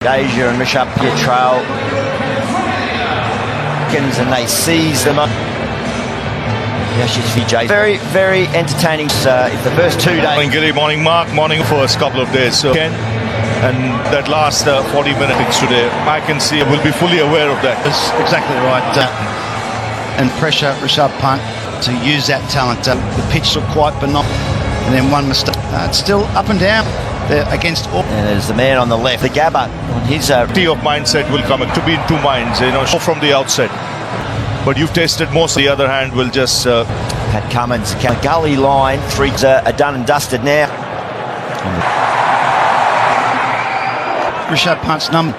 Asia and Rishabh Pietrao and they seize them up. Vijay. Very, very entertaining. The first 2 days. Morning, Gilly. Morning, Mark. Morning. First couple of days. So, Ken, and that last 40 minutes today, I can see will be fully aware of that. That's exactly right. And pressure Rishabh Pant to use that talent. The pitch looked quite benign, and then one mistake. It's still up and down. They're against all. And there's the man on the left, the Gabba. His of mindset will come to be in two minds, from the outset. But you've tested most. The other hand will just. Pat Cummins, gully line, three are done and dusted now. Rishabh Pant's number.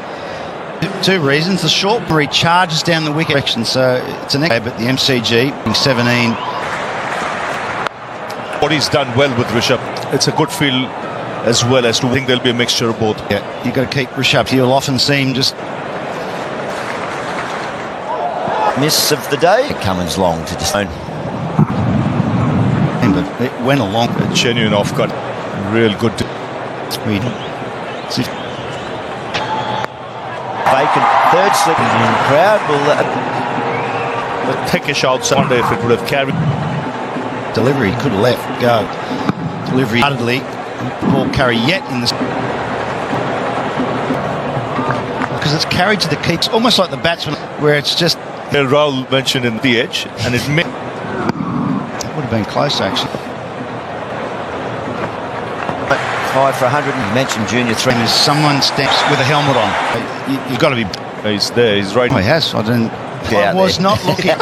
2 reasons. The short where he charges down the wicket direction, so it's an but the MCG 17. What he's done well with Rishabh, it's a good feel as well as to think there'll be a mixture of both. Yeah, you've got to keep Rishabh. You'll often see him just. Miss of the day. Cummins long to just own. But it went along. A genuine off-cut. Real good. Vacant third slip in the crowd will take a shot Sunday if it would have carried. Delivery could have left. Go. Delivery hardly. Ball carry yet in the. Because it's carried to the keeps, almost like the batsman, where it's just. Rahul mentioned in the edge, and it may. That would have been close actually. 5 for 100. You mentioned Junior 3. As someone steps with a helmet on, you've got to be. He's there. He's right. Oh, he has. I didn't. I was not looking.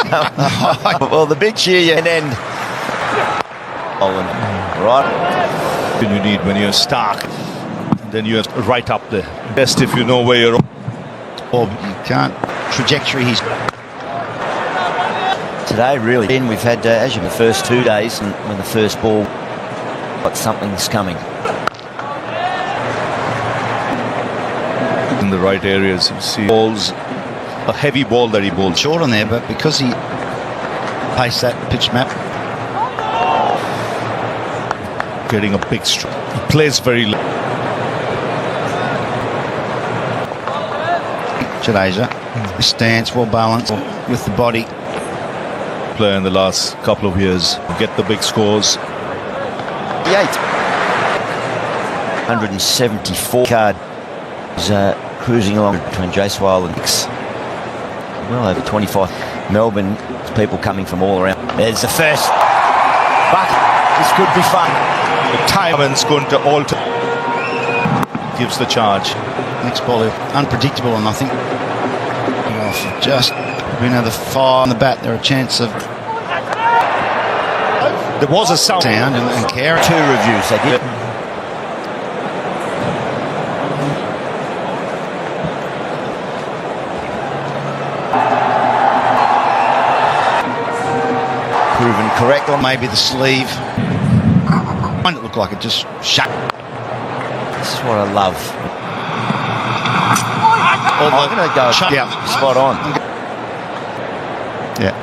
Well, the big cheer and then. Right. You need when you're Stark, and then you're right up there. Best if you know where you're. Or you can't. Trajectory. He's. Today, really. We've had, as in the first 2 days, and when the first ball, but something's coming. In the right areas, you see balls, a heavy ball that he bowled. Short on there, but because he paced that pitch map. Getting a big stroke. He plays very low. Jadeja, stance, well balanced with the body. Player in the last couple of years, get the big scores. 174 card is cruising along between Jaiswal and Hicks. Well over 25. Melbourne, people coming from all around. There's the first. But this could be fun. The time's going to alter. Gives the charge. Next ball, unpredictable, and I think just the fire on the bat. There are a chance of. There was a sound and care. 2 reviews they did. Proven correct on maybe the sleeve. It looked like it just shut. This is what I love. I'm going to go spot on. Yeah.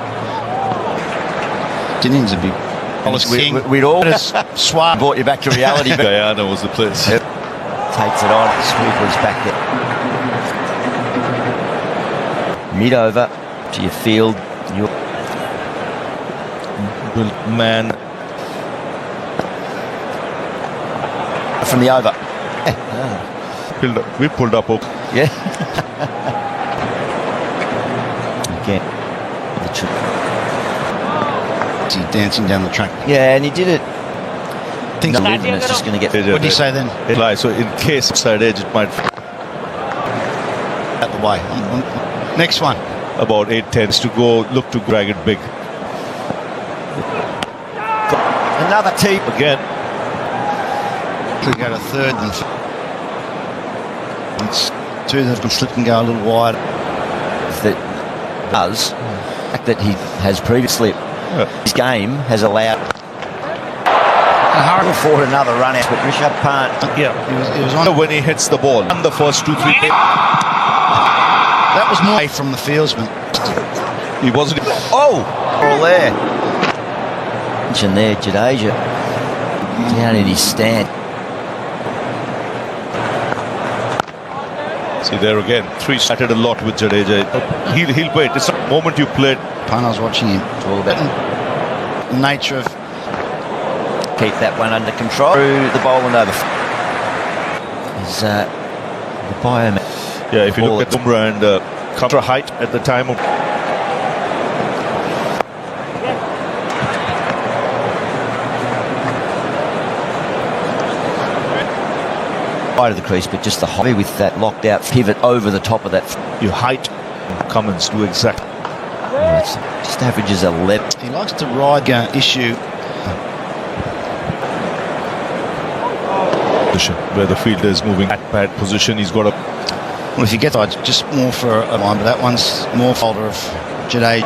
Jennings would be. We'd all swap. Brought you back to reality. Guyana was the place. Yep. Takes it on. Sweeper's back there. Mid over to your field. Man. From the over. We pulled up. Yeah. Again. He's dancing down the track. Yeah, and he did it. Things and it's just going to get. What do you say then? So in case side edge, it might. Out the way. Next one. About 8-10 to go. Look to drag it big. Another tee again. We go to third and it's 2 that can slip and go a little wide. That does that he has previously. His game has allowed. We'll afford another run out, but Rishabh Pant. Yeah, he was on when he hits the ball. And the first 2-3. That was more away from the fieldsman. He wasn't. All there. Mention there, Jadeja down in his stand. See there again, 3 started a lot with Jadeja. He'll wait. It's the moment you play. I was watching him. It's all about the nature of Keep that one under control. Through the bowl and over. Is the bioman. Yeah, if you look at Bumrah and cover height at the time of. Wide of the crease, but just the hobby with that locked out pivot over the top of that. Your height, Cummins do exactly. Just averages 11. he likes to ride issue. Where the fielder is moving at bad position, he's got a. Well, if you get that, just more for a line, but that one's more folder of Jade.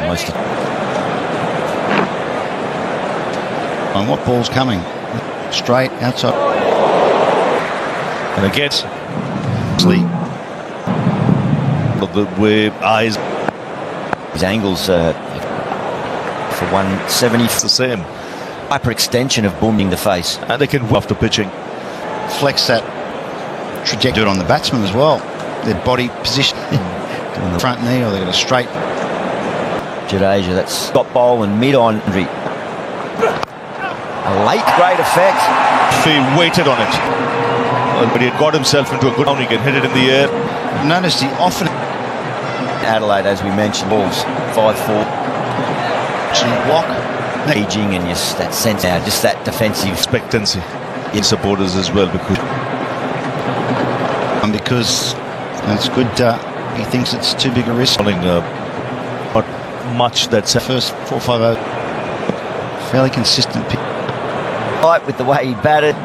Almost. And what ball's coming? Straight outside. And again, Sleep. the way eyes His angles for 170. it's the same, Hyperextension of booming the face. and they can after pitching. Flex that trajectory. Do it on the batsman as well. Their body position. Doing the front knee, or they've got a straight. Jadeja, that's got bowl and mid on. A late great effect. He waited on it, but he had got himself into a good round. He can hit it in the air. Notice he often Adelaide, as we mentioned, balls 5-4. actually block. Aging and just that sense now, just that defensive. Expectancy in supporters as well, Because it's good. He thinks it's too big a risk. not much that's First 4-5-0. Fairly consistent pick. Right with the way he batted.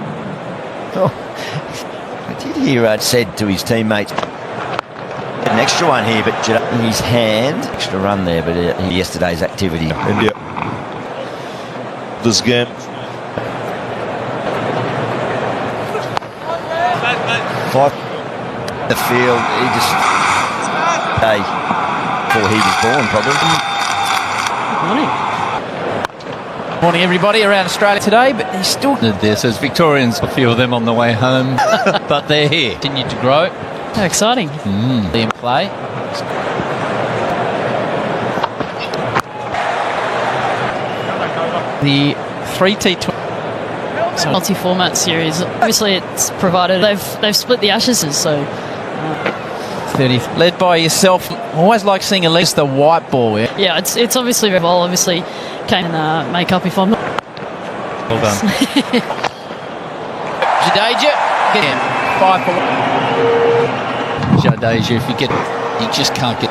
Oh, I did hear said to his teammates, an extra one here, but in his hand, extra run there, but yesterday's activity. India. This game, Five. The field, he just day before he was born, probably. Morning everybody around Australia today, but he's still there. So there's Victorians, a few of them on the way home, but they're here. Continue to grow. How exciting. In play. The 3T20 Multi-format series. Obviously, it's provided they've split the Ashes, so 30, led by yourself. Always like seeing at least the white ball. yeah, it's obviously very well. Obviously, can make up if I'm not. Well done. Jadeja, again, 5 for 1. Jadeja, if you just can't get.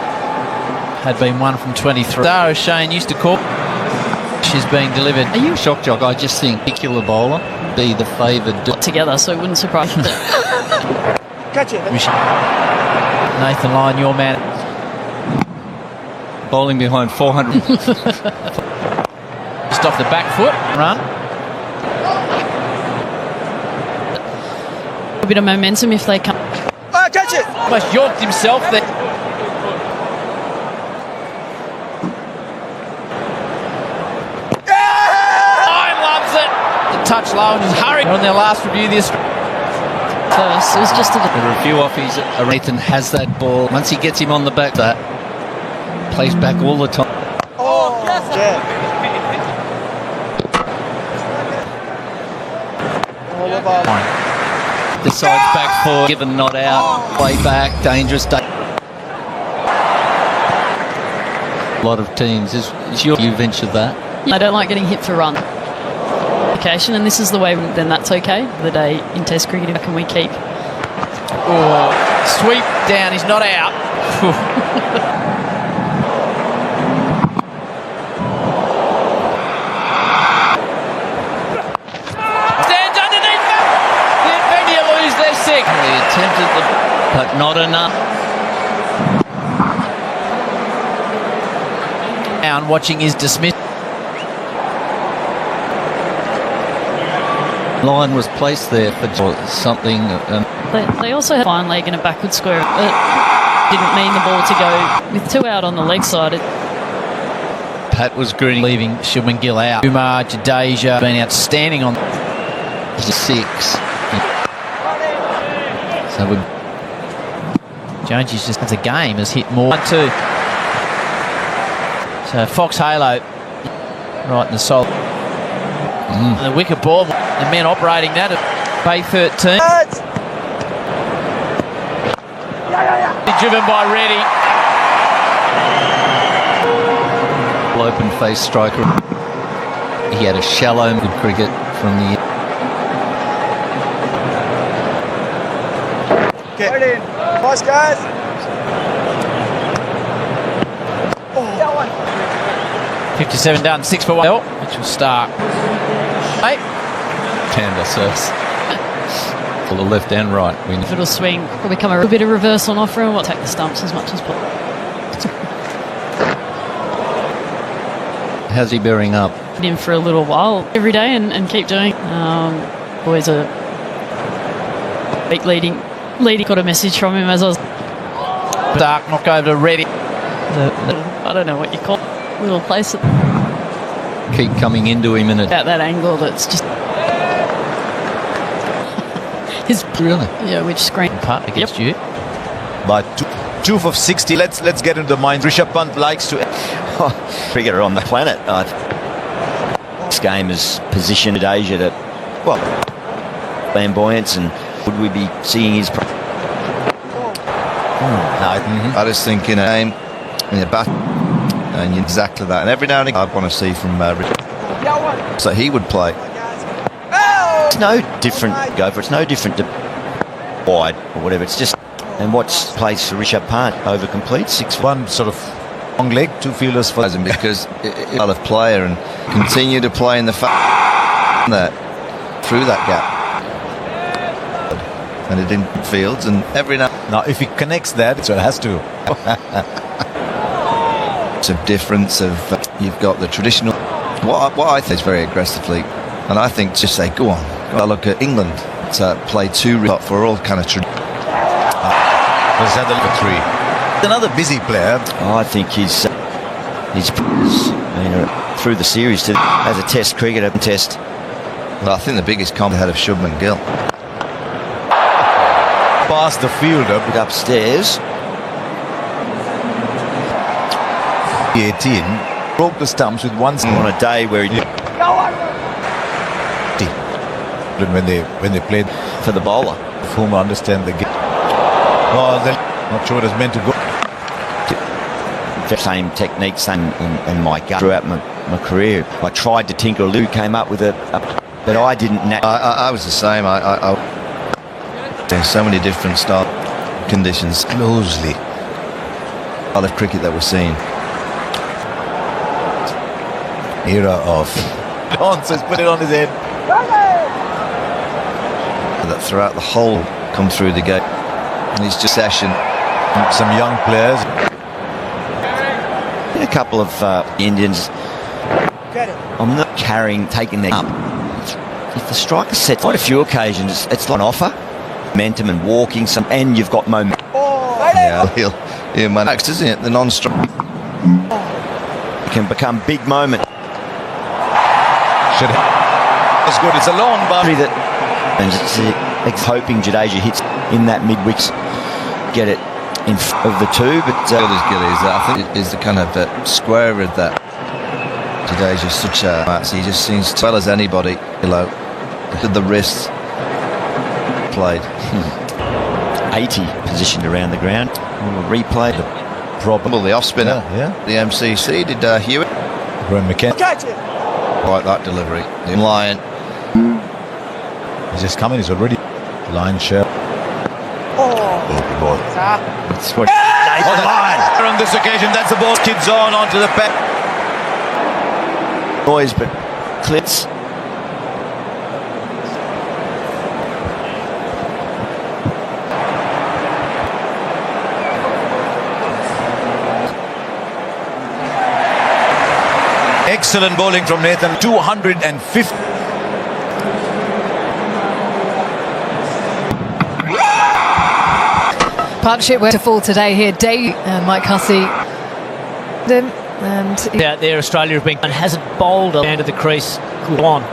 Had been 1 from 23. Dara Shane used to call. She's being delivered. Are you shock jock? I just think particular bowler be the favoured. Together, so it wouldn't surprise me. Catch it. Nathan Lyon, your man. Bowling behind 400. Just off the back foot. Run. A bit of momentum if they come. Catch it. Almost yorked himself there. Lyon loves it. The touch low and just hurry. On their last review this. First, it was just a. The review off his Nathan has that ball. Once he gets him on the back, that plays back all the time. The side's back four, given not out, play back, dangerous. A lot of teams. Is you ventured that? I don't like getting hit for run. Occasion, and this is the way. Then that's okay. The day in Test cricket, can we keep? Oh, sweep down. He's not out. Stands underneath them. The Infinity lose their six. He attempted but not enough. Down watching his dismiss. Line was placed there for something. They also had a fine leg and a backward square. It didn't mean the ball to go with 2 out on the leg side. Pat was grinning, leaving Shubman Gill out. Umar Jadeja been outstanding on to 6. So Jones just as a game has hit more. 1-2. So Fox Halo right in the soul. And the wicket ball, the men operating that at Bay 13. Driven by Reddy. Open face striker. He had a shallow good cricket from the. Get in. Nice guys. That one. 57 done, 6 for 1, which will start. 8. Canada serves. For the left and right. If it'll swing, probably come a bit of reverse on offer and we'll take the stumps as much as possible. How's he bearing up? In for a little while every day and keep doing. Boys are leading. Got a message from him as I was. Dark knock over to Reddy. I don't know what you call it. Little place at Keep coming into him in about that angle that's just. His really? Yeah, which screen Part against you. By 2 for 60. Let's get into the mind. Rishabh Pant likes to cricketer on the planet. This game has positioned Asia to flamboyance, and would we be seeing his? No, I just think in a game, in a bat, and exactly that. And every now and again, I'd want to see from so he would play. it's no different. Go for it. It's no different to wide or whatever. It's just and what's place for Rishabh Pant over complete 6-1 sort of long leg, 2 fielders for him because a lot of player and continue to play in the that through that gap. And it in fields and every now if he connects that, so it has to. It's a difference of you've got the traditional what I think is very aggressively, and I think just say go on. I look at England to play 2 for all kind of Another busy player. I think he's through the series as a Test cricketer test. Well, I think the biggest comp ahead of Shubman Gill. Past the fielder, but upstairs. 18 broke the stumps with one on a day where he when they played for the bowler, whom I understand the game. Oh, they're not sure it is meant to go. Same technique, same in my gut throughout my career. I tried to tinker a little, came up with but I didn't. I was the same. There's so many different style conditions. Closely. All of cricket that we're seeing. Era of. Says put it on his head. That throughout the whole come through the gate. And he's just session. Some young players. A couple of Indians. I'm not taking them up. If the striker sets quite a few occasions, it's like an offer, momentum and walking and you've got momentum. He'll next, isn't it? The non-strike. It can become big moment. It's good. It's a long boundary that, and it's hoping Jadeja hits in that mid-wicket, get it in of the 2, but Gillies, I think is the kind of square of that. Jadeja's such a he just seems as well as anybody. Look at the wrists played. 80 positioned around the ground. We'll replay the probable the off spinner. Yeah. The MCC did Hewitt. Graham McKenna. Like that delivery. The Lion. He's just coming. He's already line shell. Good ball. That's what. On the line. On this occasion, that's the ball. Kids onto the back. Boys, but clips. Excellent bowling from Nathan. 250. Partnership were to fall today here. Dave and Mike Hussey. And out there, Australia have been and hasn't bowled down to the crease. Good on.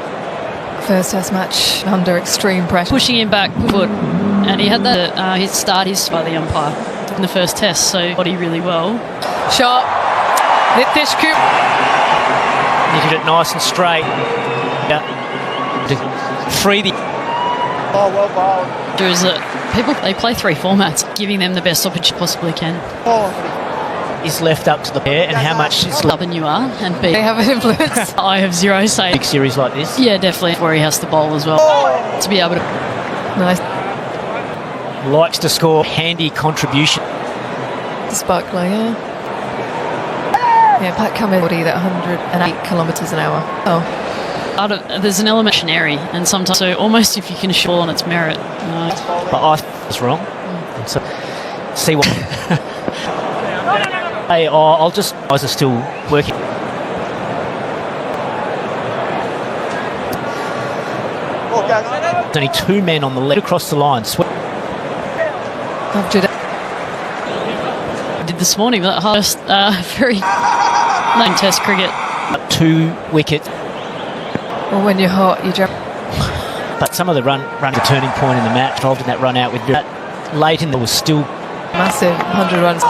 first Test match under extreme pressure. Pushing him back foot, and he had that his start his by the umpire in the first Test, so body really well. Sharp. Nitish Kumar. He did it nice and straight. Yeah. To free the. Oh, well bowled. There is they play 3 formats, giving them the best opportunity possibly can. Is left up to the pair, and how much is Up and you are, and B. They have an influence. I have zero say. big series like this? Yeah, definitely where he has to bowl as well to be able to. Nice. Likes to score handy contribution. Sparkler, yeah. Yeah, Pat Cummins body that 108 kilometres an hour. Oh, There's an element of airy, and sometimes so almost if you can show on its merit. But I was wrong. So see what. Hey, I'll just. Guys are still working. There's only 2 men on the left across the line. Abjad. Did this morning that first very known Test cricket. 2 wickets. Well, when you're hot, you jump. But some of the run the turning point in the match, involved in that run out with late in there was still Massive 100 runs.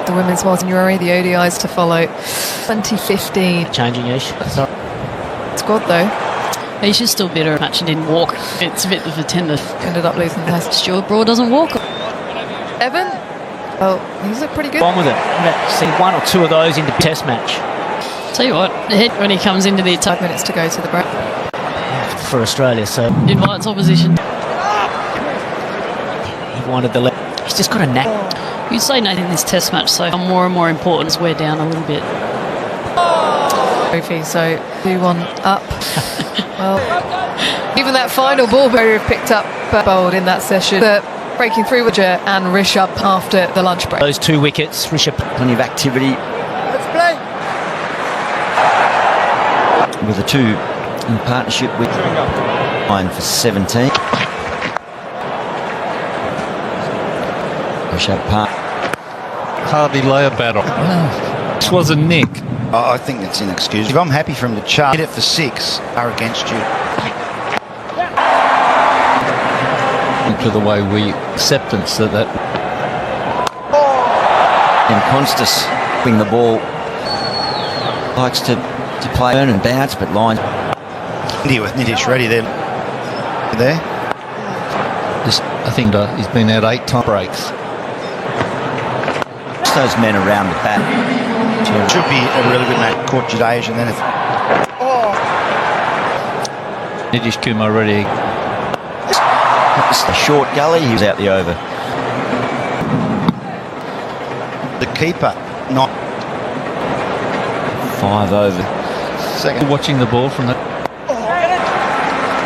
The women's World Junior, the ODIs to follow. 2015 changing ish. Sorry. squad though. He's just still bitter. Match and didn't walk. It's a bit of a tender. Ended up losing the test. Stuart Broad doesn't walk. Evan? Oh, he's looked pretty good. On with it. See 1 or 2 of those in the test match Tell you what, when he comes into the attack, 5 minutes to go to the break. for Australia. So invites opposition. he wanted the left. He's just got a knack. You'd say Nathan in this Test match, so more and more important as we're down a little bit. Trophy, so 2-1 up. Well, even that final ball Barry picked up bowled in that session. The breaking through with Roger and Rishabh after the lunch break. Those 2 wickets, Rishabh. Plenty of activity Let's play. with the 2 in partnership with 9 for 17. Rishabh Pant. Hardly lay a battle. This was a nick. I think that's inexcusable. If I'm happy for him to charge, hit it for 6 are against you. To the way we acceptance that And Constas wing the ball. Likes to play earn and bounce, but line. India with Nitish ready there. I think he's been out 8 time breaks. Just those men around the bat. Should be a really good match. Caught Jadeja and then if Nitish Kumar already. It's a short gully. He was out the over. the keeper not 5 over. second. Watching the ball from the.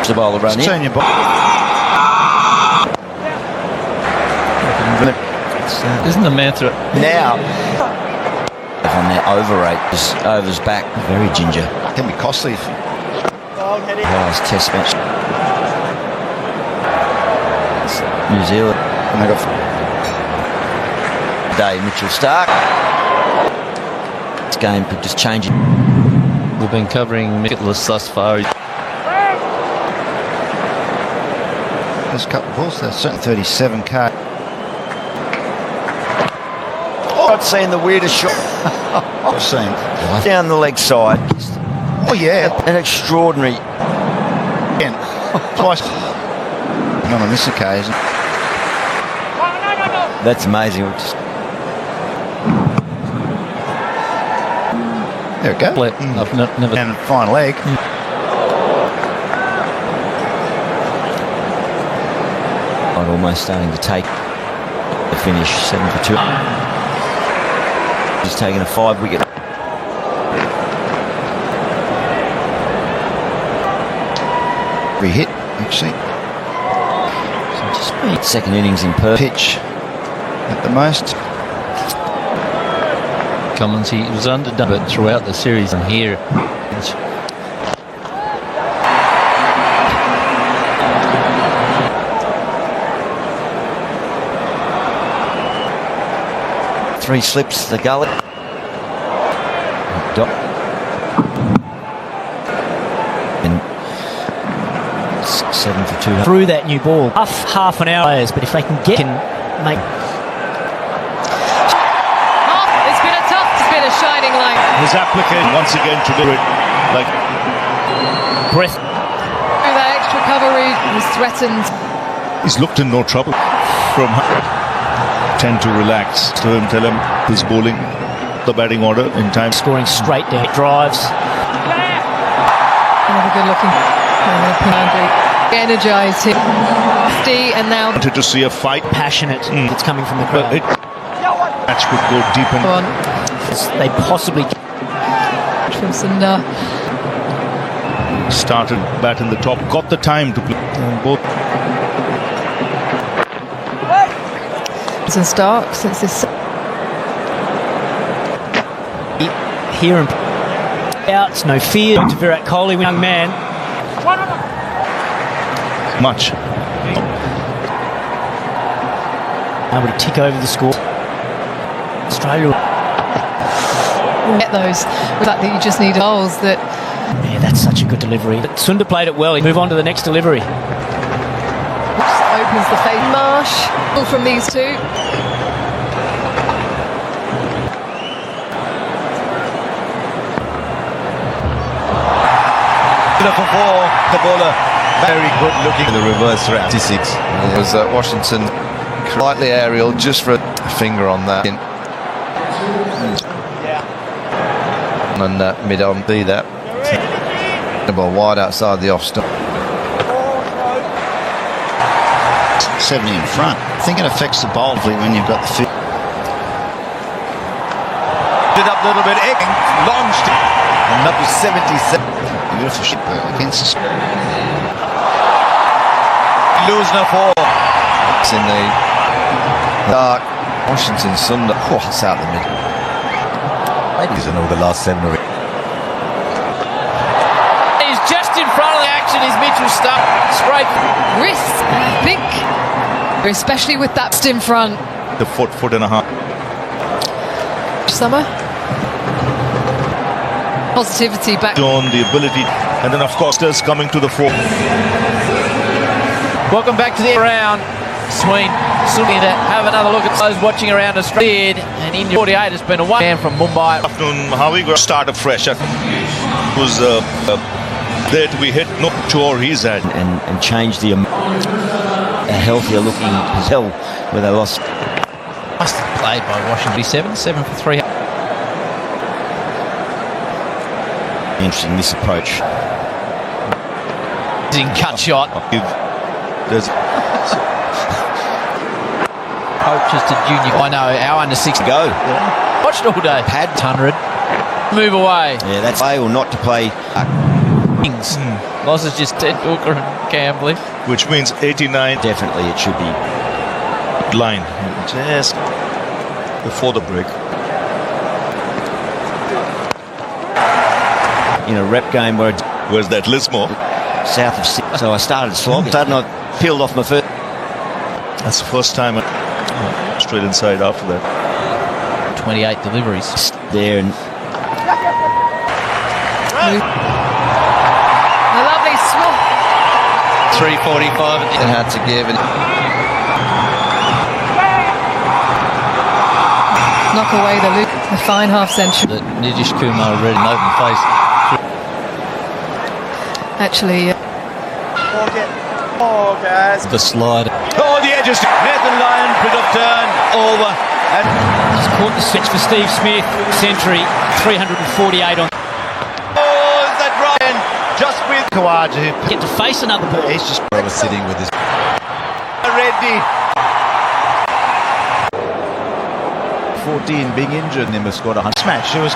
The bowler run Just in. turn your ball. Isn't the mantra? Now on that over rate, just overs back. Very ginger. Can be costly. Last Test match. New Zealand. And they got Day Mitchell Stark. This game could just change it. We've been covering Nicholas thus far. There's a couple of balls. There's certainly 37k. I've seen the weirdest shot I've seen. down the leg side. Oh yeah. An extraordinary. Again. Twice. Not on this occasion. That's amazing. Just There we go. I've never. And final leg. I'm almost starting to take the finish. 7 for 2. He's taking a 5 wicket. Re-hit, actually. So just second innings in Perth. Pitch at the most. Cummins, he was underdone, but throughout the series and here. Three slips the gully. And 7 for 2. through that new ball. Half an hour players, but if they can make It's been a shining light. His application once again to do it like breath. Through that extra coverage, he's threatened. he's looked in no trouble from tend to relax to him, tell him he's bowling the batting order in time. Scoring straight down drives. Another good looking energised him. And now Wanted to see a fight. Passionate. It's coming from the crowd. But match could go deep and on They possibly from Sundar. started bat in the top, got the time to play both. And Stark since this hear him outs, no fear to Virat Kohli, young man. Much. Able to tick over the score. Australia. get those. The fact that you just need goals that Yeah, that's such a good delivery. But Sundar played it well. He move on to the next delivery. opens the face. Marsh all from these two. For four, the bowler very good looking. The reverse round 56. It was Washington slightly aerial, just for a finger on that. And mid on, see that. The ball wide outside the off stump. 70 in front. I think it affects the bowl when you've got the field. Did up a little bit, launched it. And number 77. Beautiful ship against the Losing a 4. It's in the dark. Washington Sundar. Oh, it's out the middle. Maybe he's over the last 7 or 8. He's just in front of the action. Is Mitchell Stark. Straight. Wrist, I think, especially with that in front. The foot and a half. Summer. Positivity back. On the ability, and then of course there's coming to the fore. Welcome back to the round. Sween looking to have another look at those watching around Australia. And in 48 has been a one man from Mumbai. Afternoon, how we going to start afresh? It was there to be hit. Not sure he's had. And change the a healthier looking Brazil where they lost. Must have played by Washington. 7 for 3. Interesting this approach. In cut shot. There's Coaches to junior. I know, our under 6 Go. watched all day. Had 100. Move away. Yeah, that's play or not to play. Kings. Losses just Ted Hooker and Campbell. which means 89 Definitely it should be. line just before the break. In a rep game where Where's that Lismore? south of 6. So I started slogging. Suddenly I peeled off my first. That's the first time straight inside after that. 28 deliveries. There and A lovely swap. 3:45 and had to give it. Knock away the loop. A fine half century. That Nidish Kumar read an open face. Actually, The slide. oh, the edges. Nathan Lyon, bit of turn over and Just caught the switch for Steve Smith. Century. 348 on. oh, is that Ryan? Just with Kawaja, Get to face another ball. he's just I was sitting with his. Reddy. 14 being injured and then scored 100. smash. It was